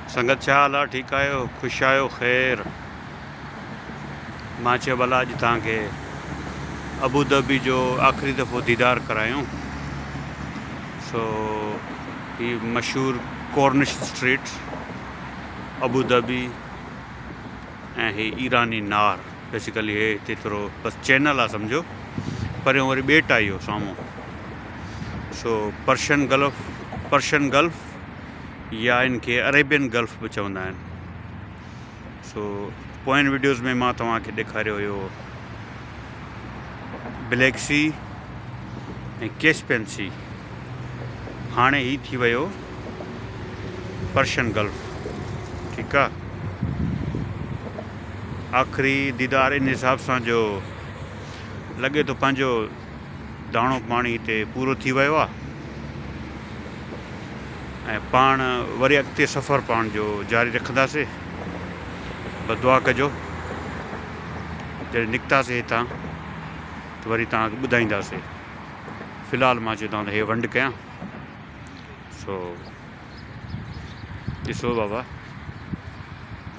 संगत छा हाल आहे? ठीकु आहियो? ख़ुशि आहियो? ख़ैर, मां चयो भला अॼु तव्हांखे अबू धाबी जो आख़िरी दफ़ो दीदार करायूं। सो ही मशहूरु कॉर्निश स्ट्रीट अबू धाबी ऐं ही ईरानी नार, बेसिकली हे हिते थोरो बसि चैनल आहे सम्झो, परियों वरी ॿेट आहे इहो साम्हूं। सो पर्शियन गल्फ या इनखे अरेबियन गल्फ बि चवंदा आहिनि। सो पोयनि वीडियोज़ में मां तव्हांखे ॾेखारियो हुयो ब्लैक सी ऐं कैस्पियन सी, हाणे ही थी वियो पर्शियन गल्फ। ठीकु आहे, आख़िरी दीदार इन हिसाब सां जो लॻे थो पंहिंजो दाणो पाणी हिते पूरो थी वियो आहे ऐं पाण वरी अॻिते सफ़र पाण जो जारी रखंदासीं। बस दुआ कजो, जॾहिं निकितासीं हितां त वरी तव्हांखे ॿुधाईंदासीं। फ़िलहालु मां चयो तव्हां हे वंड कयां। सो ॾिसो बाबा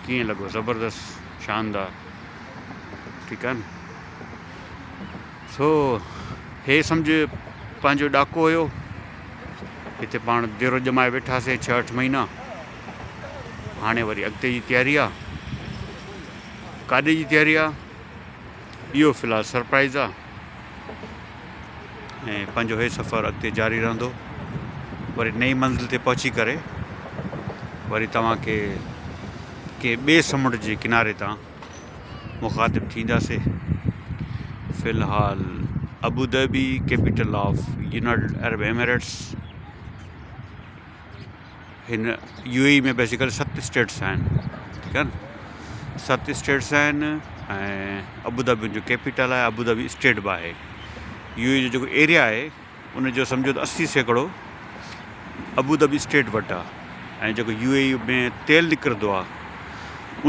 कीअं लॻो, ज़बरदस्त, शानदार, ठीकु आहे न। सो हे सम्झ पंहिंजो ॾाको हुयो, हिते पाण देरो ॼमाए वेठासीं 6-8 महीना। हाणे वरी अॻिते जी तयारी आहे। काॾे जी तयारी आहे इहो फ़िलहालु सरप्राइज़ आहे ऐं पंहिंजो हे सफ़रु अॻिते जारी रहंदो। वरी नई मंज़िल ते पहुची करे वरी तव्हांखे के ॿिए समुंड जे किनारे तां मुखातिब थींदासीं। फ़िलहालु Abu Dhabi capital of United Arab Emirates, हिन UAE में बेसिकली 7 स्टेट्स आहिनि, ठीकु आहे न। 7 स्टेट्स आहिनि ऐं अबू धाबी जो कैपिटल आहे। अबू धाबी स्टेट बि आहे। UAE जो जेको एरिया आहे उनजो सम्झो त 80% अबू धाबी स्टेट वटि आहे ऐं जेको UAE में तेल निकिरंदो आहे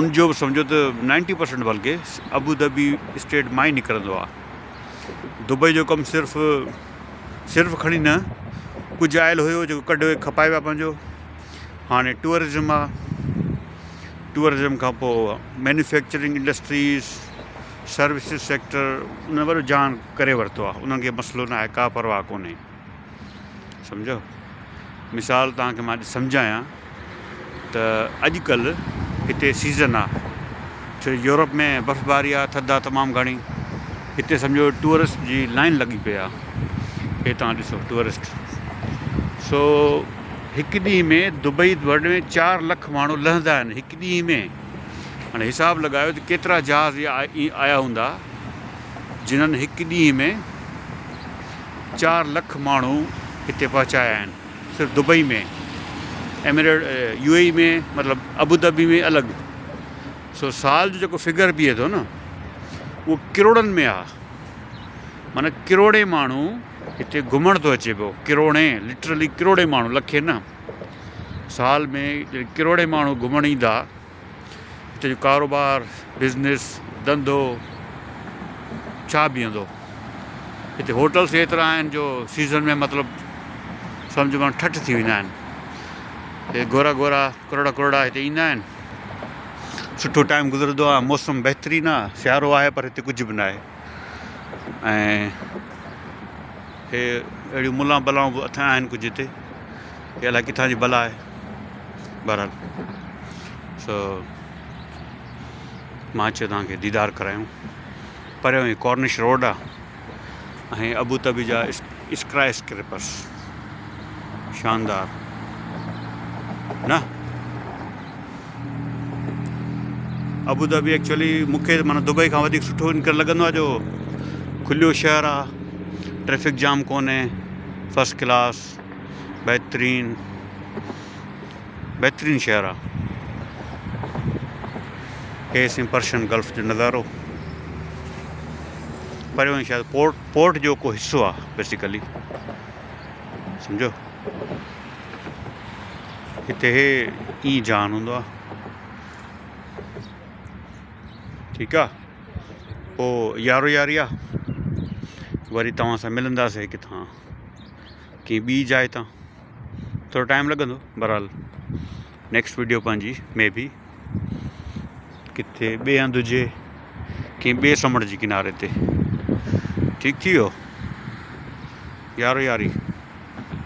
उनजो बि सम्झो त 90% बल्कि अबू धाबी स्टेट मां ई निकिरंदो आहे। दुबई जो कमु सिर्फ़ु खणी न, कुझु आयल हुयो जेको कढियो खपाए विया पंहिंजो। हाणे टूरिज़म आहे, टूरिज़म खां पोइ मैन्युफैक्चरिंग इंडस्ट्रीज़, सर्विसिस सेक्टर, उन वरी जान करे वरितो आहे। उन्हनि खे मसइलो न आहे, का परवाह कोन्हे, सम्झो। मिसाल तव्हांखे मां सम्झायां त अॼुकल्ह हिते सीज़न आहे, छो यूरोप में बर्फ़बारी आहे, थधि आहे तमामु घणी। हिते सम्झो टूरिस्ट जी लाइन लॻी पई आहे। हे तव्हां ॾिसो टूरिस्ट। सो हिकु ॾींहं में दुबई वर्ल्ड में 4 लख माण्हू लहंदा आहिनि हिकु ॾींहं में। हाणे हिसाबु लॻायो त केतिरा जहाज़ आया हूंदा जिन्हनि हिकु ॾींहं में 4 लख माण्हू हिते पहुचाया आहिनि सिर्फ़ु दुबई में। UAE में मतिलबु अबू धाबी में अलॻि। सो साल जो जेको फिगर बीहे थो न उहो किरोड़नि में आहे। माना किरोड़े माण्हू हिते घुमण थो अचे पियो, किरोड़े, लिटरली किरोड़े माण्हू, लखे न। साल में किरोड़े माण्हू घुमण ईंदा, हिते जो कारोबार, बिज़नेस, धंधो छा बीहंदो। हिते होटल्स एतिरा आहिनि जो सीज़न में मतिलबु सम्झो माण्हू ठठ थी वेंदा आहिनि। हे गोरा करोड़ा हिते ईंदा आहिनि। सुठो टाइम गुज़रंदो आहे, मौसम बहितरीनु आहे, सियारो आहे पर हिते कुझु बि न आहे। ऐं हे अहिड़ियूं मुलां बलाऊं बि अथां आहिनि कुझु हिते, हे अलाए किथां जी बला आहे। बहरहाल सो मां चयो तव्हांखे दीदार करायूं। परियों ई कॉर्निश रोड आहे ऐं अबू धाबी जा स्काई स्क्रैपर्स, शानदार न। अबू धाबी एक्चुअली मूंखे माना दुबई खां वधीक सुठो इन करे लॻंदो आहे जो खुलियो शहरु आहे, ट्रैफिक जाम कोन्हे, फर्स्ट क्लास, बहितरीनु शहरु आहे। हे सी पर्शियन गल्फ जो नज़ारो। परियों ई शायदि पोर्ट जो को हिसो आहे बेसिकली, सम्झो। हिते हे ई जान हूंदो आहे, ठीकु आहे। पोइ यारी आहे, वरी तव्हां सां मिलंदासीं किथां कंहिं ॿी जाइ तां। थोरो टाइम लॻंदो, बहरहाल नेक्स्ट वीडियो पंहिंजी में बि किथे ॿिए हंधि हुजे कंहिं ॿिए समुंड जे किनारे ते। ठीकु थी वियो यारो यारी,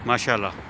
माशाल्लाह।